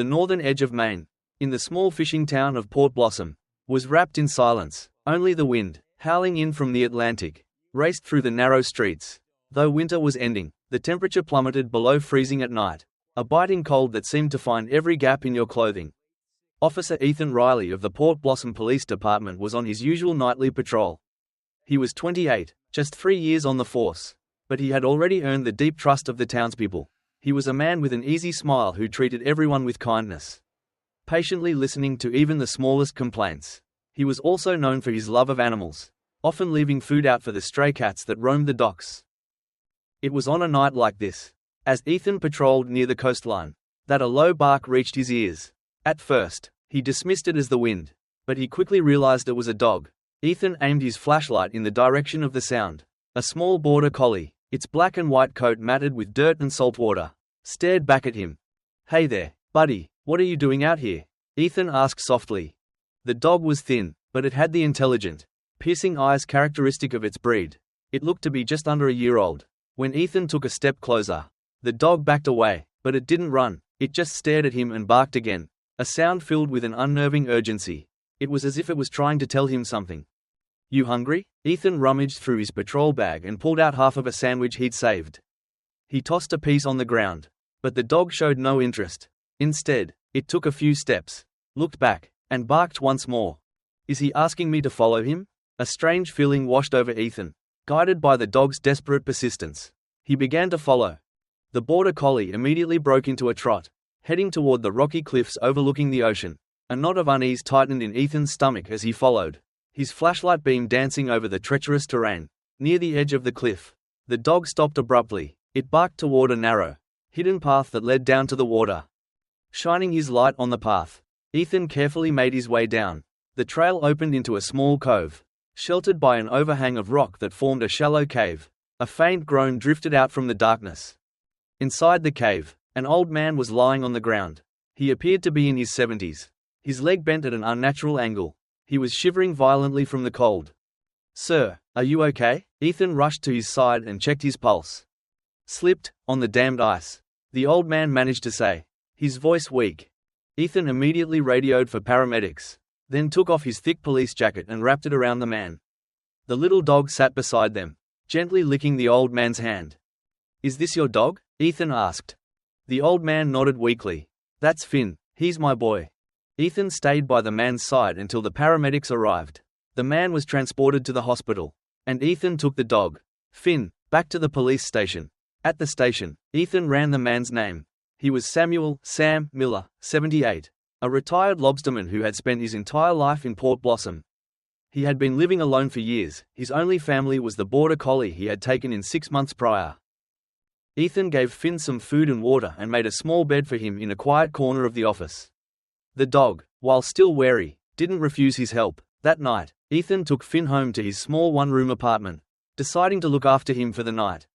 The northern edge of Maine, in the small fishing town of Port Blossom, was wrapped in silence. Only the wind, howling in from the Atlantic, raced through the narrow streets. Though winter was ending, the temperature plummeted below freezing at night, a biting cold that seemed to find every gap in your clothing. Officer Ethan Riley of the Port Blossom Police Department was on his usual nightly patrol. He was 28, just 3 years on the force, but he had already earned the deep trust of the townspeople. He was a man with an easy smile who treated everyone with kindness, patiently listening to even the smallest complaints. He was also known for his love of animals, often leaving food out for the stray cats that roamed the docks. It was on a night like this, as Ethan patrolled near the coastline, that a low bark reached his ears. At first, he dismissed it as the wind, but he quickly realized it was a dog. Ethan aimed his flashlight in the direction of the sound. A small border collie, its black and white coat matted with dirt and salt water, stared back at him. "Hey there, buddy, what are you doing out here?" Ethan asked softly. The dog was thin, but it had the intelligent, piercing eyes characteristic of its breed. It looked to be just under a year old. When Ethan took a step closer, the dog backed away, but it didn't run. It just stared at him and barked again, a sound filled with an unnerving urgency. It was as if it was trying to tell him something. "You hungry?" Ethan rummaged through his patrol bag and pulled out half of a sandwich he'd saved. He tossed a piece on the ground, but the dog showed no interest. Instead, it took a few steps, looked back, and barked once more. "Is he asking me to follow him?" A strange feeling washed over Ethan. Guided by the dog's desperate persistence, he began to follow. The border collie immediately broke into a trot, heading toward the rocky cliffs overlooking the ocean. A knot of unease tightened in Ethan's stomach as he followed, his flashlight beam dancing over the treacherous terrain. Near the edge of the cliff, the dog stopped abruptly. It barked toward a narrow, hidden path that led down to the water. Shining his light on the path, Ethan carefully made his way down. The trail opened into a small cove, sheltered by an overhang of rock that formed a shallow cave. A faint groan drifted out from the darkness. Inside the cave, an old man was lying on the ground. He appeared to be in his 70s. His leg bent at an unnatural angle. He was shivering violently from the cold. "Sir, are you okay?" Ethan rushed to his side and checked his pulse. "Slipped, on the damned ice," the old man managed to say, his voice weak. Ethan immediately radioed for paramedics, then took off his thick police jacket and wrapped it around the man. The little dog sat beside them, gently licking the old man's hand. "Is this your dog?" Ethan asked. The old man nodded weakly. "That's Finn, he's my boy." Ethan stayed by the man's side until the paramedics arrived. The man was transported to the hospital, and Ethan took the dog, Finn, back to the police station. At the station, Ethan ran the man's name. He was Sam Miller, 78, a retired lobsterman who had spent his entire life in Port Blossom. He had been living alone for years. His only family was the border collie he had taken in 6 months prior. Ethan gave Finn some food and water and made a small bed for him in a quiet corner of the office. The dog, while still wary, didn't refuse his help. That night, Ethan took Finn home to his small one-room apartment, deciding to look after him for the night.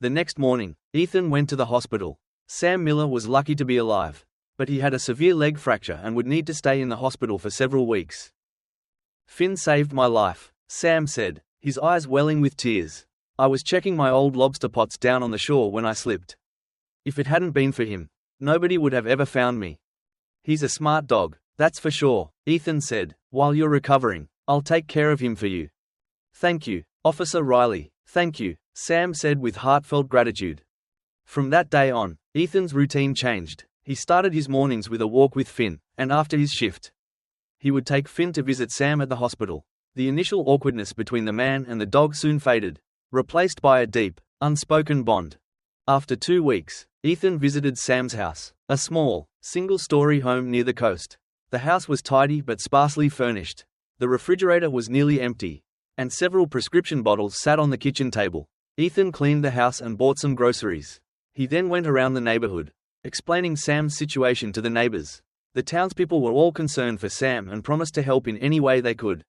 The next morning, Ethan went to the hospital. Sam Miller was lucky to be alive, but he had a severe leg fracture and would need to stay in the hospital for several weeks. "Finn saved my life," Sam said, his eyes welling with tears. "I was checking my old lobster pots down on the shore when I slipped. If it hadn't been for him, nobody would have ever found me." "He's a smart dog, that's for sure," Ethan said. "While you're recovering, I'll take care of him for you." "Thank you, Officer Riley, thank you," Sam said with heartfelt gratitude. From that day on, Ethan's routine changed. He started his mornings with a walk with Finn, and after his shift, he would take Finn to visit Sam at the hospital. The initial awkwardness between the man and the dog soon faded, replaced by a deep, unspoken bond. After 2 weeks, Ethan visited Sam's house, a small, single-story home near the coast. The house was tidy but sparsely furnished. The refrigerator was nearly empty, and several prescription bottles sat on the kitchen table. Ethan cleaned the house and bought some groceries. He then went around the neighborhood, explaining Sam's situation to the neighbors. The townspeople were all concerned for Sam and promised to help in any way they could.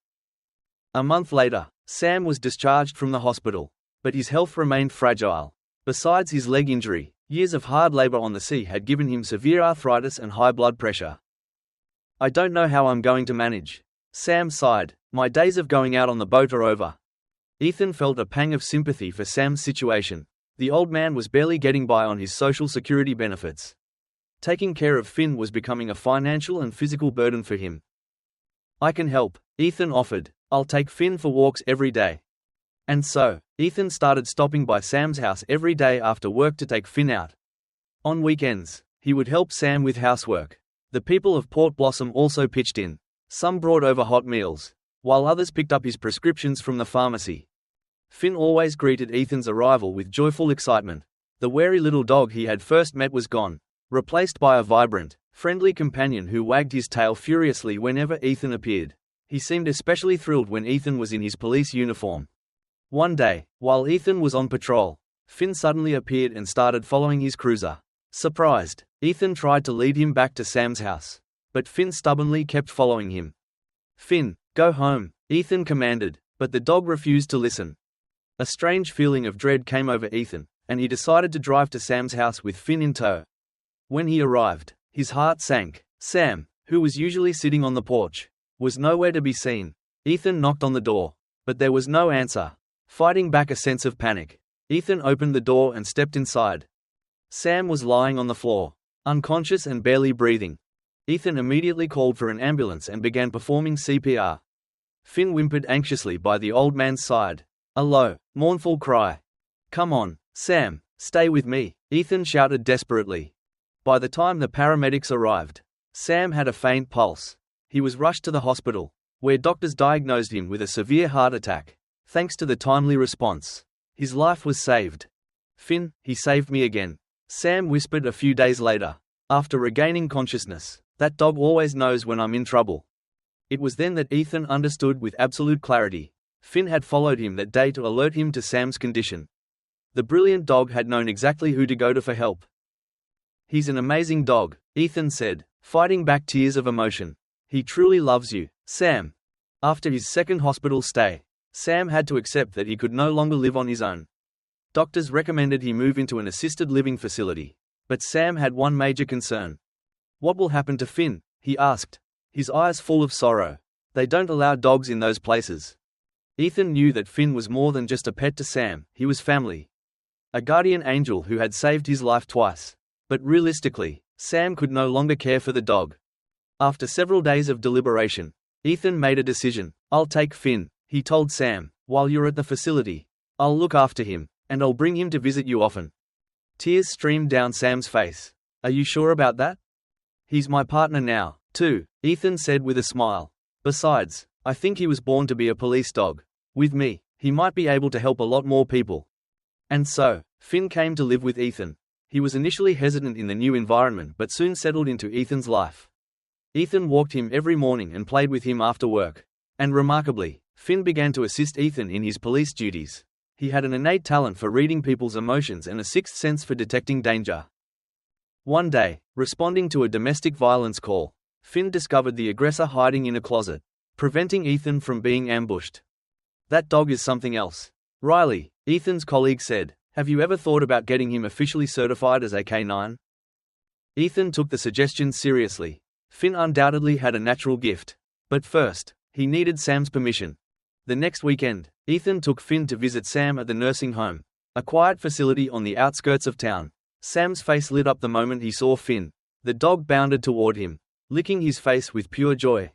A month later, Sam was discharged from the hospital, but his health remained fragile. Besides his leg injury, years of hard labor on the sea had given him severe arthritis and high blood pressure. "I don't know how I'm going to manage," Sam sighed. "My days of going out on the boat are over." Ethan felt a pang of sympathy for Sam's situation. The old man was barely getting by on his Social Security benefits. Taking care of Finn was becoming a financial and physical burden for him. "I can help," Ethan offered. "I'll take Finn for walks every day." And so, Ethan started stopping by Sam's house every day after work to take Finn out. On weekends, he would help Sam with housework. The people of Port Blossom also pitched in. Some brought over hot meals, while others picked up his prescriptions from the pharmacy. Finn always greeted Ethan's arrival with joyful excitement. The wary little dog he had first met was gone, replaced by a vibrant, friendly companion who wagged his tail furiously whenever Ethan appeared. He seemed especially thrilled when Ethan was in his police uniform. One day, while Ethan was on patrol, Finn suddenly appeared and started following his cruiser. Surprised, Ethan tried to lead him back to Sam's house, but Finn stubbornly kept following him. "Finn, go home," Ethan commanded, but the dog refused to listen. A strange feeling of dread came over Ethan, and he decided to drive to Sam's house with Finn in tow. When he arrived, his heart sank. Sam, who was usually sitting on the porch, was nowhere to be seen. Ethan knocked on the door, but there was no answer. Fighting back a sense of panic, Ethan opened the door and stepped inside. Sam was lying on the floor, unconscious and barely breathing. Ethan immediately called for an ambulance and began performing CPR. Finn whimpered anxiously by the old man's side, a low, mournful cry. "Come on, Sam, stay with me," Ethan shouted desperately. By the time the paramedics arrived, Sam had a faint pulse. He was rushed to the hospital, where doctors diagnosed him with a severe heart attack. Thanks to the timely response, his life was saved. "Finn, he saved me again," Sam whispered a few days later. After regaining consciousness, "That dog always knows when I'm in trouble." It was then that Ethan understood with absolute clarity. Finn had followed him that day to alert him to Sam's condition. The brilliant dog had known exactly who to go to for help. "He's an amazing dog," Ethan said, fighting back tears of emotion. "He truly loves you, Sam." After his second hospital stay, Sam had to accept that he could no longer live on his own. Doctors recommended he move into an assisted living facility, but Sam had one major concern. "What will happen to Finn?" he asked, his eyes full of sorrow. "They don't allow dogs in those places." Ethan knew that Finn was more than just a pet to Sam, he was family. A guardian angel who had saved his life twice. But realistically, Sam could no longer care for the dog. After several days of deliberation, Ethan made a decision. "I'll take Finn," he told Sam, "while you're at the facility. I'll look after him, and I'll bring him to visit you often." Tears streamed down Sam's face. "Are you sure about that?" "He's my partner now, too," Ethan said with a smile. "Besides, I think he was born to be a police dog. With me, he might be able to help a lot more people." And so, Finn came to live with Ethan. He was initially hesitant in the new environment but soon settled into Ethan's life. Ethan walked him every morning and played with him after work. And remarkably, Finn began to assist Ethan in his police duties. He had an innate talent for reading people's emotions and a sixth sense for detecting danger. One day, responding to a domestic violence call, Finn discovered the aggressor hiding in a closet, preventing Ethan from being ambushed. "That dog is something else," Riley, Ethan's colleague, said. "Have you ever thought about getting him officially certified as a K9? Ethan took the suggestion seriously. Finn undoubtedly had a natural gift. But first, he needed Sam's permission. The next weekend, Ethan took Finn to visit Sam at the nursing home, a quiet facility on the outskirts of town. Sam's face lit up the moment he saw Finn. The dog bounded toward him, licking his face with pure joy.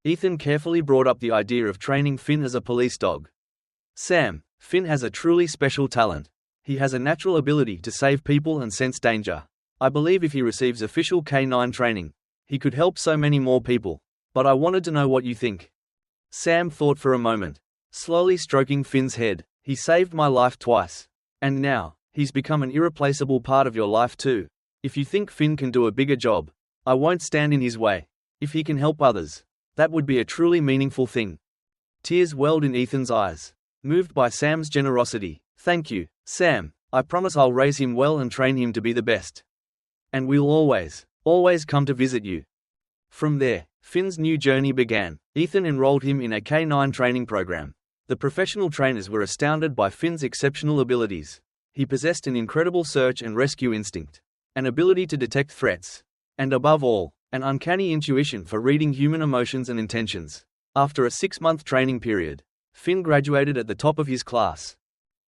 Ethan carefully brought up the idea of training Finn as a police dog. "Sam, Finn has a truly special talent. He has a natural ability to save people and sense danger. I believe if he receives official K9 training, he could help so many more people. But I wanted to know what you think." Sam thought for a moment, slowly stroking Finn's head. "He saved my life twice. And now, he's become an irreplaceable part of your life too. If you think Finn can do a bigger job, I won't stand in his way. If he can help others, that would be a truly meaningful thing." Tears welled in Ethan's eyes, moved by Sam's generosity. "Thank you, Sam. I promise I'll raise him well and train him to be the best. And we'll always come to visit you." From there, Finn's new journey began. Ethan enrolled him in a K9 training program. The professional trainers were astounded by Finn's exceptional abilities. He possessed an incredible search and rescue instinct, an ability to detect threats, and above all, an uncanny intuition for reading human emotions and intentions. After a 6-month training period, Finn graduated at the top of his class.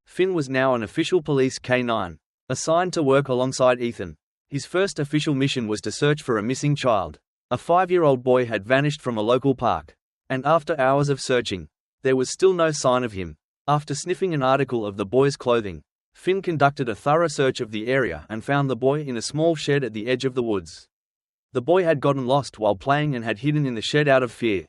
Finn was now an official police K9, assigned to work alongside Ethan. His first official mission was to search for a missing child. A 5-year-old boy had vanished from a local park. And after hours of searching, there was still no sign of him. After sniffing an article of the boy's clothing, Finn conducted a thorough search of the area and found the boy in a small shed at the edge of the woods. The boy had gotten lost while playing and had hidden in the shed out of fear.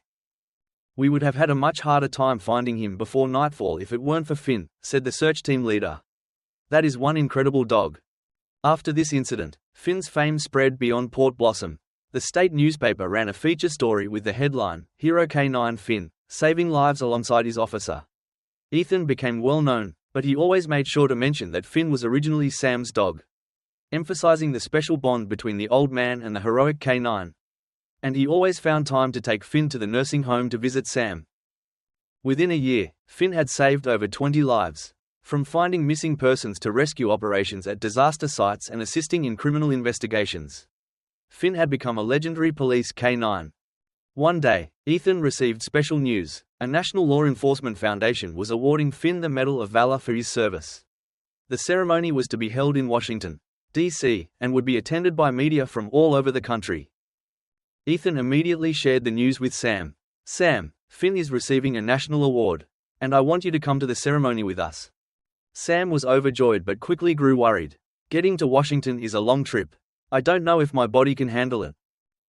"We would have had a much harder time finding him before nightfall if it weren't for Finn," said the search team leader. "That is one incredible dog." After this incident, Finn's fame spread beyond Port Blossom. The state newspaper ran a feature story with the headline, "Hero K9 Finn, saving lives alongside his officer." Ethan became well known, but he always made sure to mention that Finn was originally Sam's dog, emphasizing the special bond between the old man and the heroic K9. And he always found time to take Finn to the nursing home to visit Sam. Within a year, Finn had saved over 20 lives, from finding missing persons to rescue operations at disaster sites and assisting in criminal investigations. Finn had become a legendary police K9. One day, Ethan received special news. A National Law Enforcement Foundation was awarding Finn the Medal of Valor for his service. The ceremony was to be held in Washington, D.C., and would be attended by media from all over the country. Ethan immediately shared the news with Sam. "Sam, Finn is receiving a national award, and I want you to come to the ceremony with us." Sam was overjoyed but quickly grew worried. "Getting to Washington is a long trip. I don't know if my body can handle it."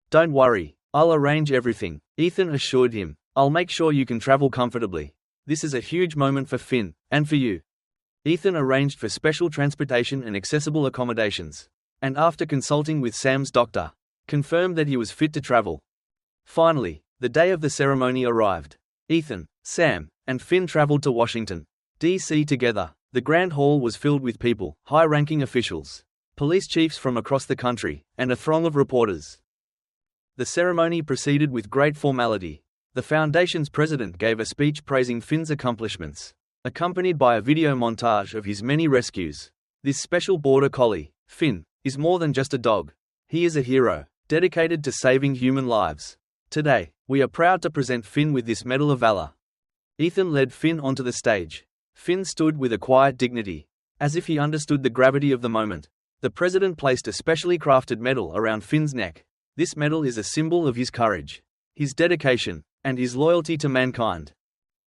"Don't worry, I'll arrange everything," Ethan assured him. "I'll make sure you can travel comfortably. This is a huge moment for Finn, and for you." Ethan arranged for special transportation and accessible accommodations, and after consulting with Sam's doctor, confirmed that he was fit to travel. Finally, the day of the ceremony arrived. Ethan, Sam, and Finn traveled to Washington, D.C. together. The Grand Hall was filled with people, high-ranking officials, police chiefs from across the country, and a throng of reporters. The ceremony proceeded with great formality. The Foundation's president gave a speech praising Finn's accomplishments, accompanied by a video montage of his many rescues. This special border collie, Finn, is more than just a dog. He is a hero, dedicated to saving human lives. Today, we are proud to present Finn with this Medal of Valor. Ethan led Finn onto the stage. Finn stood with a quiet dignity, as if he understood the gravity of the moment. The president placed a specially crafted medal around Finn's neck. This medal is a symbol of his courage, his dedication, and his loyalty to mankind.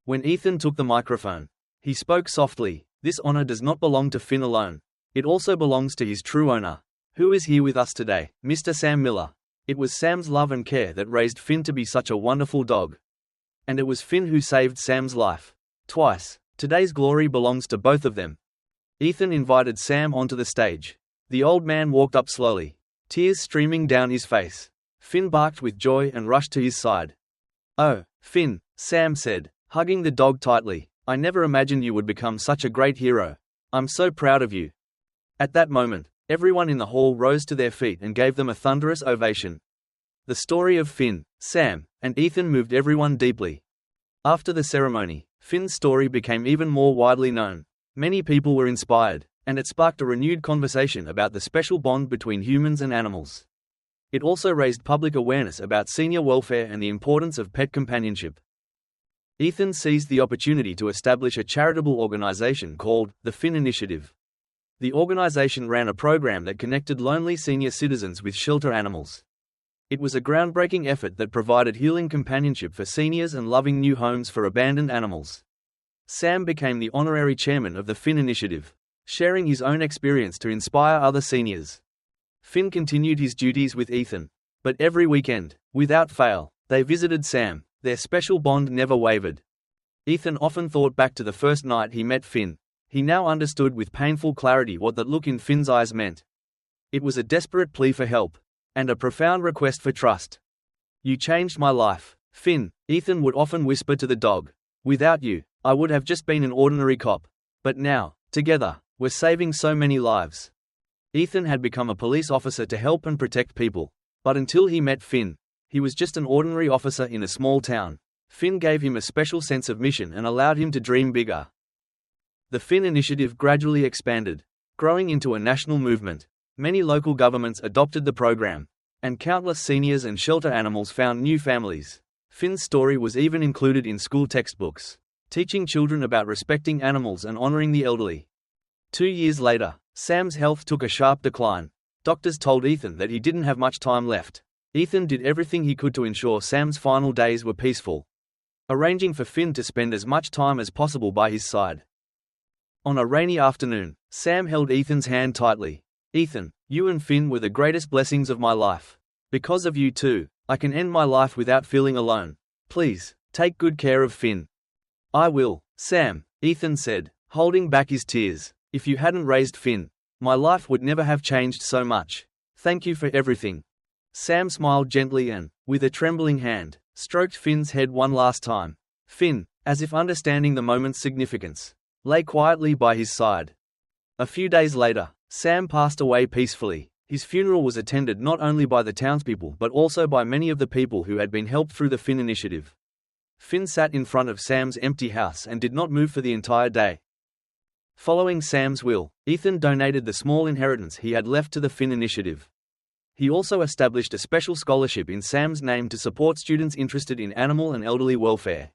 When Ethan took the microphone, he spoke softly. "This honor does not belong to Finn alone. It also belongs to his true owner, who is here with us today, Mr. Sam Miller. It was Sam's love and care that raised Finn to be such a wonderful dog. And it was Finn who saved Sam's life. Twice. Today's glory belongs to both of them." Ethan invited Sam onto the stage. The old man walked up slowly, tears streaming down his face. Finn barked with joy and rushed to his side. "Oh, Finn," Sam said, hugging the dog tightly, "I never imagined you would become such a great hero. I'm so proud of you." At that moment, everyone in the hall rose to their feet and gave them a thunderous ovation. The story of Finn, Sam, and Ethan moved everyone deeply. After the ceremony, Finn's story became even more widely known. Many people were inspired, and it sparked a renewed conversation about the special bond between humans and animals. It also raised public awareness about senior welfare and the importance of pet companionship. Ethan seized the opportunity to establish a charitable organization called the Finn Initiative. The organization ran a program that connected lonely senior citizens with shelter animals. It was a groundbreaking effort that provided healing companionship for seniors and loving new homes for abandoned animals. Sam became the honorary chairman of the Finn Initiative, sharing his own experience to inspire other seniors. Finn continued his duties with Ethan, but every weekend, without fail, they visited Sam. Their special bond never wavered. Ethan often thought back to the first night he met Finn. He now understood with painful clarity what that look in Finn's eyes meant. It was a desperate plea for help, and a profound request for trust. "You changed my life, Finn," Ethan would often whisper to the dog. "Without you, I would have just been an ordinary cop. But now, together, we're saving so many lives." Ethan had become a police officer to help and protect people. But until he met Finn, he was just an ordinary officer in a small town. Finn gave him a special sense of mission and allowed him to dream bigger. The Finn Initiative gradually expanded, growing into a national movement. Many local governments adopted the program, and countless seniors and shelter animals found new families. Finn's story was even included in school textbooks, teaching children about respecting animals and honoring the elderly. 2 years later, Sam's health took a sharp decline. Doctors told Ethan that he didn't have much time left. Ethan did everything he could to ensure Sam's final days were peaceful, arranging for Finn to spend as much time as possible by his side. On a rainy afternoon, Sam held Ethan's hand tightly. "Ethan, you and Finn were the greatest blessings of my life. Because of you two, I can end my life without feeling alone. Please, take good care of Finn." "I will, Sam," Ethan said, holding back his tears. "If you hadn't raised Finn, my life would never have changed so much. Thank you for everything." Sam smiled gently and, with a trembling hand, stroked Finn's head one last time. Finn, as if understanding the moment's significance, lay quietly by his side. A few days later, Sam passed away peacefully. His funeral was attended not only by the townspeople but also by many of the people who had been helped through the Finn initiative. Finn sat in front of Sam's empty house and did not move for the entire day. Following Sam's will, Ethan donated the small inheritance he had left to the Finn initiative. He also established a special scholarship in Sam's name to support students interested in animal and elderly welfare.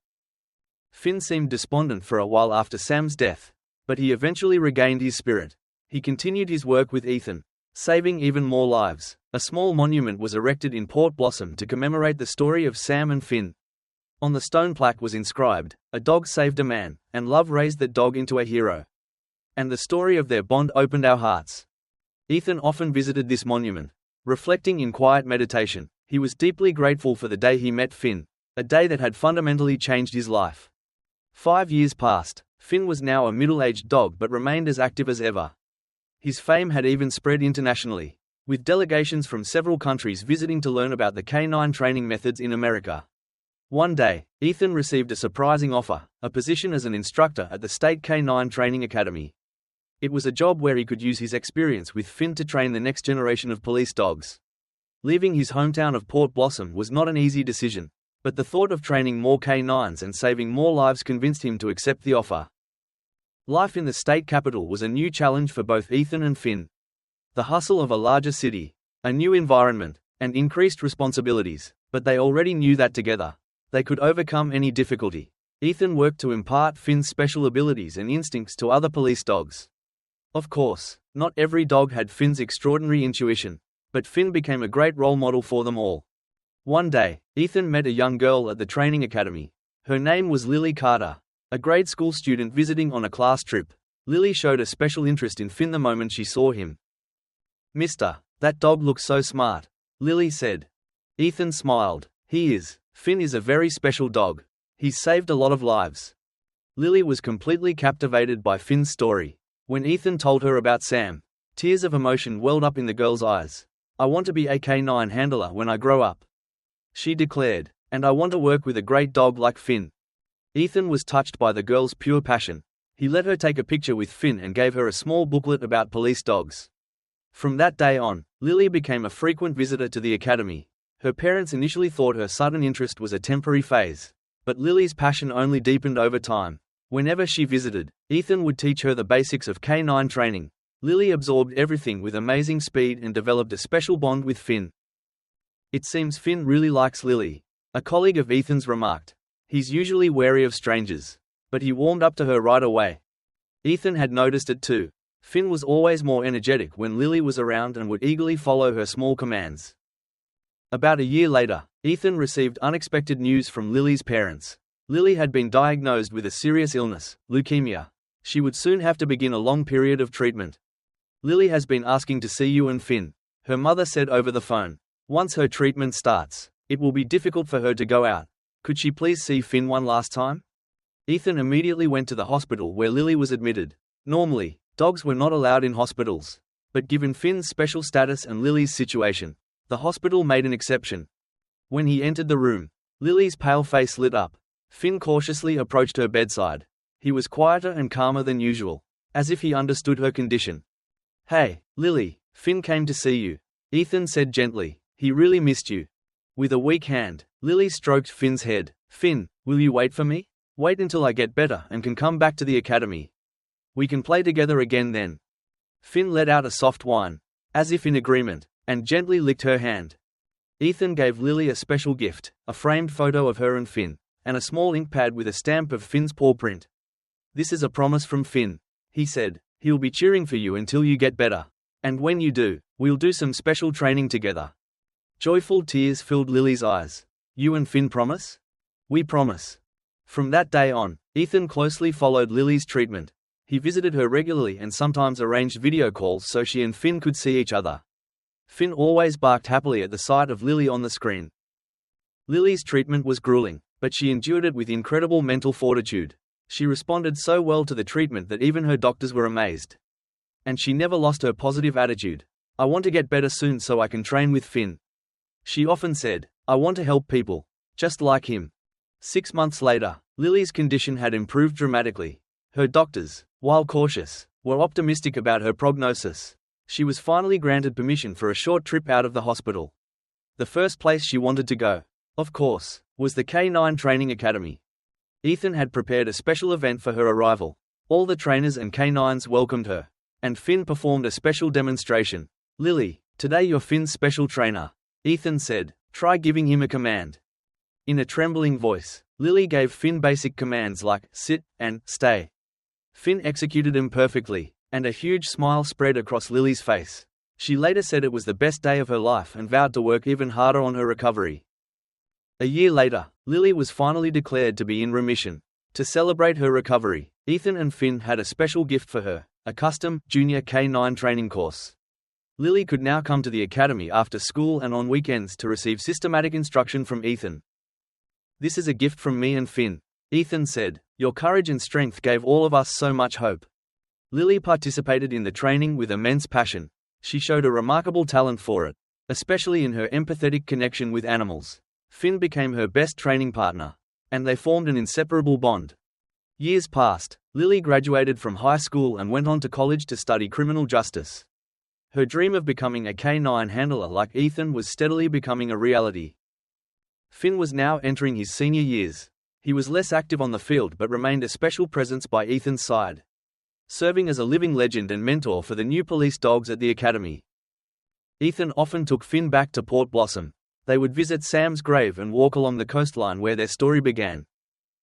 Finn seemed despondent for a while after Sam's death, but he eventually regained his spirit. He continued his work with Ethan, saving even more lives. A small monument was erected in Port Blossom to commemorate the story of Sam and Finn. On the stone plaque was inscribed, "A dog saved a man, and love raised that dog into a hero." And the story of their bond opened our hearts. Ethan often visited this monument, reflecting in quiet meditation. He was deeply grateful for the day he met Finn, a day that had fundamentally changed his life. 5 years passed. Finn was now a middle-aged dog but remained as active as ever. His fame had even spread internationally, with delegations from several countries visiting to learn about the canine training methods in America. One day, Ethan received a surprising offer, a position as an instructor at the State Canine Training Academy. It was a job where he could use his experience with Finn to train the next generation of police dogs. Leaving his hometown of Port Blossom was not an easy decision, but the thought of training more canines and saving more lives convinced him to accept the offer. Life in the state capital was a new challenge for both Ethan and Finn. The hustle of a larger city, a new environment, and increased responsibilities, but they already knew that together, they could overcome any difficulty. Ethan worked to impart Finn's special abilities and instincts to other police dogs. Of course, not every dog had Finn's extraordinary intuition, but Finn became a great role model for them all. One day, Ethan met a young girl at the training academy. Her name was Lily Carter, a grade school student visiting on a class trip. Lily showed a special interest in Finn the moment she saw him. "Mister, that dog looks so smart," Lily said. Ethan smiled. "He is. Finn is a very special dog. He's saved a lot of lives." Lily was completely captivated by Finn's story. When Ethan told her about Sam, tears of emotion welled up in the girl's eyes. "I want to be a canine handler when I grow up," she declared, "and I want to work with a great dog like Finn." Ethan was touched by the girl's pure passion. He let her take a picture with Finn and gave her a small booklet about police dogs. From that day on, Lily became a frequent visitor to the academy. Her parents initially thought her sudden interest was a temporary phase, but Lily's passion only deepened over time. Whenever she visited, Ethan would teach her the basics of canine training. Lily absorbed everything with amazing speed and developed a special bond with Finn. "It seems Finn really likes Lily," a colleague of Ethan's remarked. "He's usually wary of strangers, but he warmed up to her right away." Ethan had noticed it too. Finn was always more energetic when Lily was around and would eagerly follow her small commands. About a year later, Ethan received unexpected news from Lily's parents. Lily had been diagnosed with a serious illness, leukemia. She would soon have to begin a long period of treatment. "Lily has been asking to see you and Finn," her mother said over the phone. "Once her treatment starts, it will be difficult for her to go out. Could she please see Finn one last time?" Ethan immediately went to the hospital where Lily was admitted. Normally, dogs were not allowed in hospitals, but given Finn's special status and Lily's situation, the hospital made an exception. When he entered the room, Lily's pale face lit up. Finn cautiously approached her bedside. He was quieter and calmer than usual, as if he understood her condition. "Hey, Lily, Finn came to see you," Ethan said gently. "He really missed you." With a weak hand, Lily stroked Finn's head. "Finn, will you wait for me? Wait until I get better and can come back to the academy. We can play together again then." Finn let out a soft whine, as if in agreement, and gently licked her hand. Ethan gave Lily a special gift, a framed photo of her and Finn, and a small ink pad with a stamp of Finn's paw print. "This is a promise from Finn," he said. "He'll be cheering for you until you get better." And when you do, we'll do some special training together." Joyful tears filled Lily's eyes. "You and Finn promise?" "We promise." From that day on, Ethan closely followed Lily's treatment. He visited her regularly and sometimes arranged video calls so she and Finn could see each other. Finn always barked happily at the sight of Lily on the screen. Lily's treatment was grueling, but she endured it with incredible mental fortitude. She responded so well to the treatment that even her doctors were amazed. And she never lost her positive attitude. "I want to get better soon so I can train with Finn." She often said, "I want to help people, just like him." 6 months later, Lily's condition had improved dramatically. Her doctors, while cautious, were optimistic about her prognosis. She was finally granted permission for a short trip out of the hospital. The first place she wanted to go, of course, was the K9 Training Academy. Ethan had prepared a special event for her arrival. All the trainers and K9s welcomed her, and Finn performed a special demonstration. "Lily, today you're Finn's special trainer," Ethan said. "Try giving him a command." In a trembling voice, Lily gave Finn basic commands like sit and stay. Finn executed them perfectly, and a huge smile spread across Lily's face. She later said it was the best day of her life and vowed to work even harder on her recovery. A year later, Lily was finally declared to be in remission. To celebrate her recovery, Ethan and Finn had a special gift for her, a custom, junior K9 training course. Lily could now come to the academy after school and on weekends to receive systematic instruction from Ethan. "This is a gift from me and Finn," Ethan said. "Your courage and strength gave all of us so much hope." Lily participated in the training with immense passion. She showed a remarkable talent for it, especially in her empathetic connection with animals. Finn became her best training partner, and they formed an inseparable bond. Years passed. Lily graduated from high school and went on to college to study criminal justice. Her dream of becoming a K9 handler like Ethan was steadily becoming a reality. Finn was now entering his senior years. He was less active on the field but remained a special presence by Ethan's side, serving as a living legend and mentor for the new police dogs at the academy. Ethan often took Finn back to Port Blossom. They would visit Sam's grave and walk along the coastline where their story began.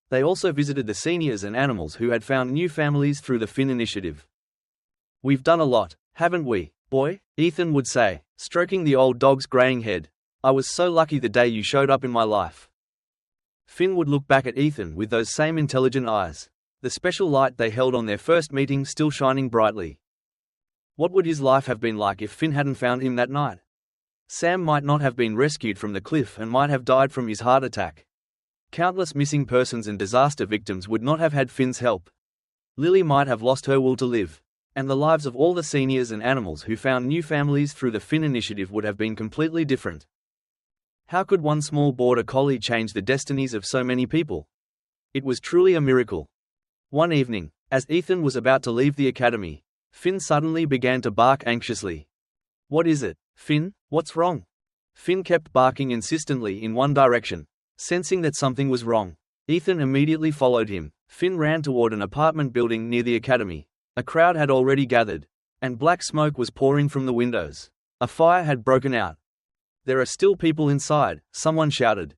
They also visited the seniors and animals who had found new families through the Finn initiative. "We've done a lot, haven't we, boy?" Ethan would say, stroking the old dog's graying head. "I was so lucky the day you showed up in my life." Finn would look back at Ethan with those same intelligent eyes, the special light they held on their first meeting still shining brightly. What would his life have been like if Finn hadn't found him that night? Sam might not have been rescued from the cliff and might have died from his heart attack. Countless missing persons and disaster victims would not have had Finn's help. Lily might have lost her will to live, and the lives of all the seniors and animals who found new families through the Finn initiative would have been completely different. How could one small border collie change the destinies of so many people? It was truly a miracle. One evening, as Ethan was about to leave the academy, Finn suddenly began to bark anxiously. "What is it, Finn? What's wrong?" Finn kept barking insistently in one direction. Sensing that something was wrong, Ethan immediately followed him. Finn ran toward an apartment building near the academy. A crowd had already gathered, and black smoke was pouring from the windows. A fire had broken out. "There are still people inside," someone shouted.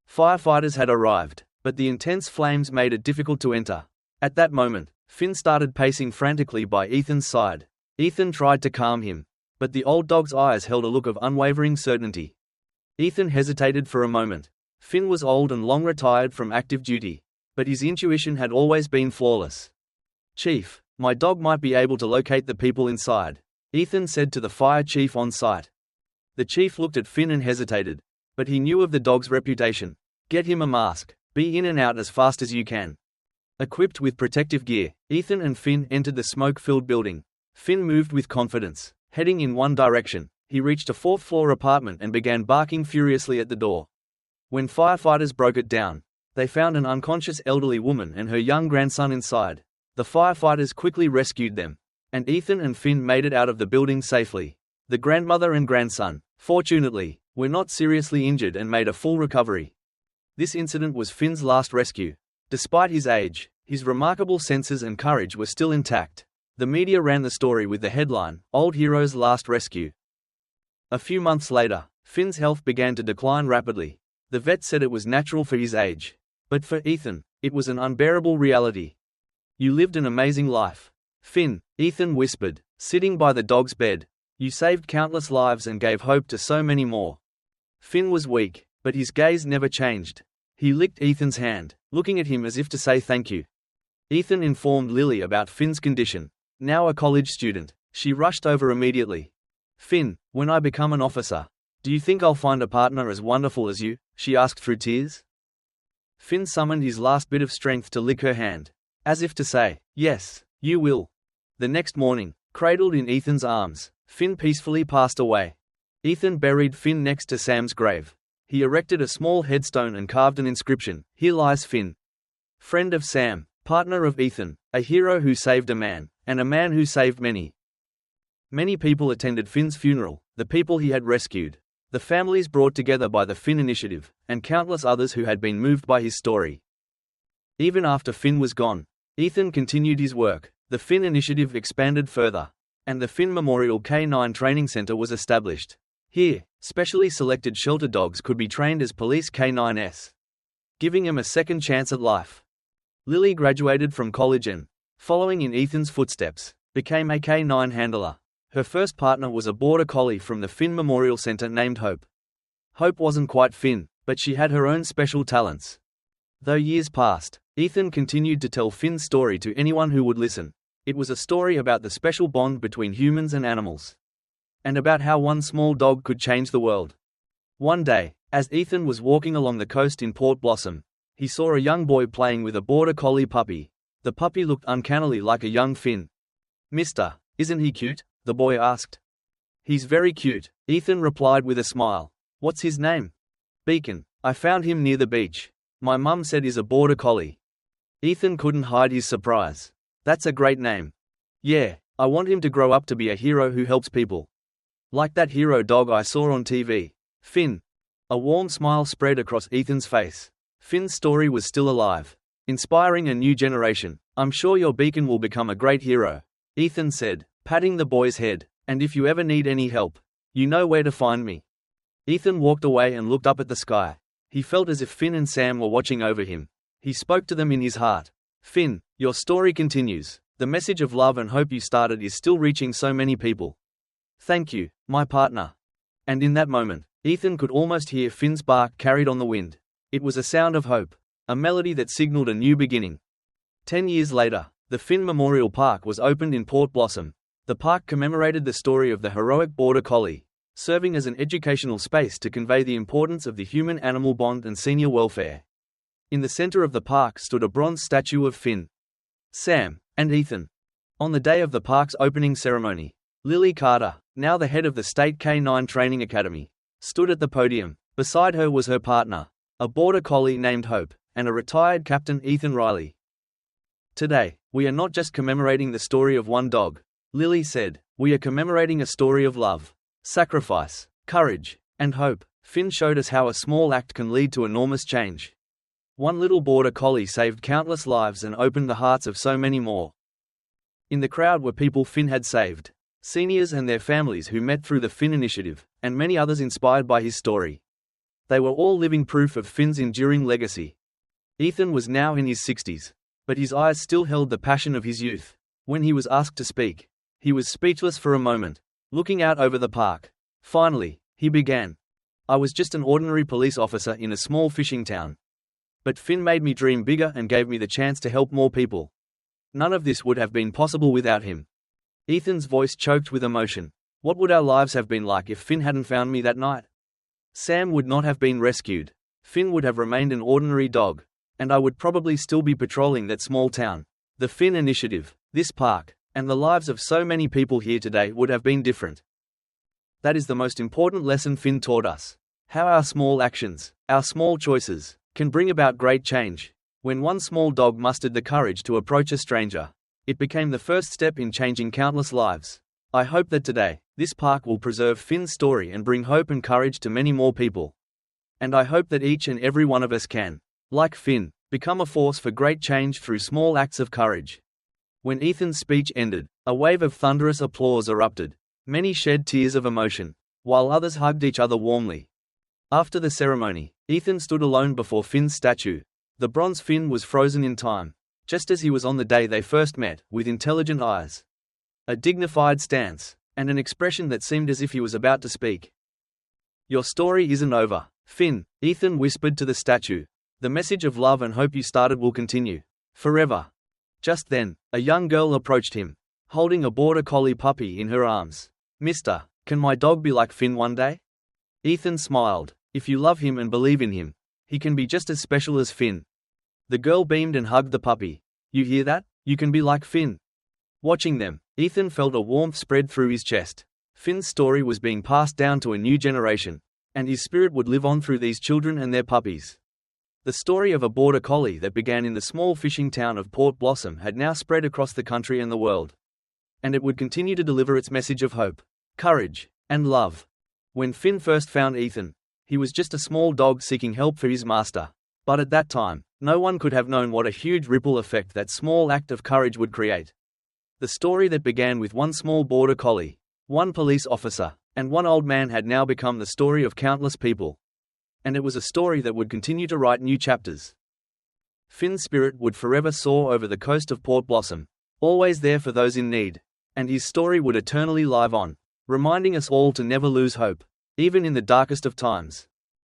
Firefighters had arrived, but the intense flames made it difficult to enter. At that moment, Finn started pacing frantically by Ethan's side. Ethan tried to calm him, but the old dog's eyes held a look of unwavering certainty. Ethan hesitated for a moment. Finn was old and long retired from active duty, but his intuition had always been flawless. "Chief, my dog might be able to locate the people inside," Ethan said to the fire chief on site. The chief looked at Finn and hesitated, but he knew of the dog's reputation. "Get him a mask. Be in and out as fast as you can." Equipped with protective gear, Ethan and Finn entered the smoke-filled building. Finn moved with confidence, heading in one direction. He reached a fourth-floor apartment and began barking furiously at the door. When firefighters broke it down, they found an unconscious elderly woman and her young grandson inside. The firefighters quickly rescued them, and Ethan and Finn made it out of the building safely. The grandmother and grandson, fortunately, were not seriously injured and made a full recovery. This incident was Finn's last rescue. Despite his age, his remarkable senses and courage were still intact. The media ran the story with the headline, "Old Hero's Last Rescue." A few months later, Finn's health began to decline rapidly. The vet said it was natural for his age. But for Ethan, it was an unbearable reality. "You lived an amazing life, Finn," Ethan whispered, sitting by the dog's bed. You saved countless lives and gave hope to so many more." Finn was weak, but his gaze never changed. He licked Ethan's hand, looking at him as if to say thank you. Ethan informed Lily about Finn's condition. Now a college student, she rushed over immediately. "Finn, when I become an officer, do you think I'll find a partner as wonderful as you?" she asked through tears. Finn summoned his last bit of strength to lick her hand, as if to say, "Yes, you will." The next morning, cradled in Ethan's arms, Finn peacefully passed away. Ethan buried Finn next to Sam's grave. He erected a small headstone and carved an inscription, "Here lies Finn. Friend of Sam, partner of Ethan, a hero who saved a man, and a man who saved many." Many people attended Finn's funeral, the people he had rescued, the families brought together by the Finn Initiative, and countless others who had been moved by his story. Even after Finn was gone, Ethan continued his work. The Finn Initiative expanded further, and the Finn Memorial K9 Training Center was established. Here, specially selected shelter dogs could be trained as police K9s, giving them a second chance at life. Lily graduated from college and, following in Ethan's footsteps, became a K9 handler. Her first partner was a border collie from the Finn Memorial Center named Hope. Hope wasn't quite Finn, but she had her own special talents. Though years passed, Ethan continued to tell Finn's story to anyone who would listen. It was a story about the special bond between humans and animals, and about how one small dog could change the world. One day, as Ethan was walking along the coast in Port Blossom, he saw a young boy playing with a border collie puppy. The puppy looked uncannily like a young Finn. "Mister, isn't he cute?" the boy asked. "He's very cute," Ethan replied with a smile. "What's his name?" "Beacon. I found him near the beach. My mum said he's a border collie." Ethan couldn't hide his surprise. "That's a great name. Yeah, I want him to grow up to be a hero who helps people. Like that hero dog I saw on TV. Finn." A warm smile spread across Ethan's face. Finn's story was still alive, inspiring a new generation. "I'm sure your Beacon will become a great hero," Ethan said, patting the boy's head. "And if you ever need any help, you know where to find me." Ethan walked away and looked up at the sky. He felt as if Finn and Sam were watching over him. He spoke to them in his heart. "Finn, your story continues. The message of love and hope you started is still reaching so many people. Thank you, my partner." And in that moment, Ethan could almost hear Finn's bark carried on the wind. It was a sound of hope, a melody that signaled a new beginning. 10 years later, the Finn Memorial Park was opened in Port Blossom. The park commemorated the story of the heroic border collie, serving as an educational space to convey the importance of the human-animal bond and senior welfare. In the center of the park stood a bronze statue of Finn, Sam, and Ethan. On the day of the park's opening ceremony, Lily Carter, now the head of the State K9 Training Academy, stood at the podium. Beside her was her partner, a border collie named Hope, and a retired Captain Ethan Riley. "Today, we are not just commemorating the story of one dog," Lily said. "We are commemorating a story of love, sacrifice, courage, and hope." Finn showed us how a small act can lead to enormous change. One little border collie saved countless lives and opened the hearts of so many more. In the crowd were people Finn had saved, seniors and their families who met through the Finn Initiative, and many others inspired by his story. They were all living proof of Finn's enduring legacy. Ethan was now in his 60s, but his eyes still held the passion of his youth. When he was asked to speak, he was speechless for a moment, looking out over the park. Finally, he began. "I was just an ordinary police officer in a small fishing town. But Finn made me dream bigger and gave me the chance to help more people. None of this would have been possible without him." Ethan's voice choked with emotion. "What would our lives have been like if Finn hadn't found me that night? Sam would not have been rescued. Finn would have remained an ordinary dog. And I would probably still be patrolling that small town. The Finn Initiative, this park, and the lives of so many people here today would have been different." That is the most important lesson Finn taught us. How our small actions, our small choices, can bring about great change. When one small dog mustered the courage to approach a stranger, it became the first step in changing countless lives. I hope that today, this park will preserve Finn's story and bring hope and courage to many more people. And I hope that each and every one of us can, like Finn, become a force for great change through small acts of courage. When Ethan's speech ended, a wave of thunderous applause erupted. Many shed tears of emotion, while others hugged each other warmly. After the ceremony, Ethan stood alone before Finn's statue. The bronze Finn was frozen in time, just as he was on the day they first met, with intelligent eyes, a dignified stance, and an expression that seemed as if he was about to speak. "Your story isn't over, Finn," Ethan whispered to the statue. "The message of love and hope you started will continue. Forever." Just then, a young girl approached him, holding a border collie puppy in her arms. "Mister, can my dog be like Finn one day?" Ethan smiled. "If you love him and believe in him, he can be just as special as Finn." The girl beamed and hugged the puppy. "You hear that? You can be like Finn." Watching them, Ethan felt a warmth spread through his chest. Finn's story was being passed down to a new generation, and his spirit would live on through these children and their puppies. The story of a border collie that began in the small fishing town of Port Blossom had now spread across the country and the world. And it would continue to deliver its message of hope, courage, and love. When Finn first found Ethan, he was just a small dog seeking help for his master. But at that time, no one could have known what a huge ripple effect that small act of courage would create. The story that began with one small border collie, one police officer, and one old man had now become the story of countless people. And it was a story that would continue to write new chapters. Finn's spirit would forever soar over the coast of Port Blossom, always there for those in need, and his story would eternally live on, reminding us all to never lose hope, even in the darkest of times.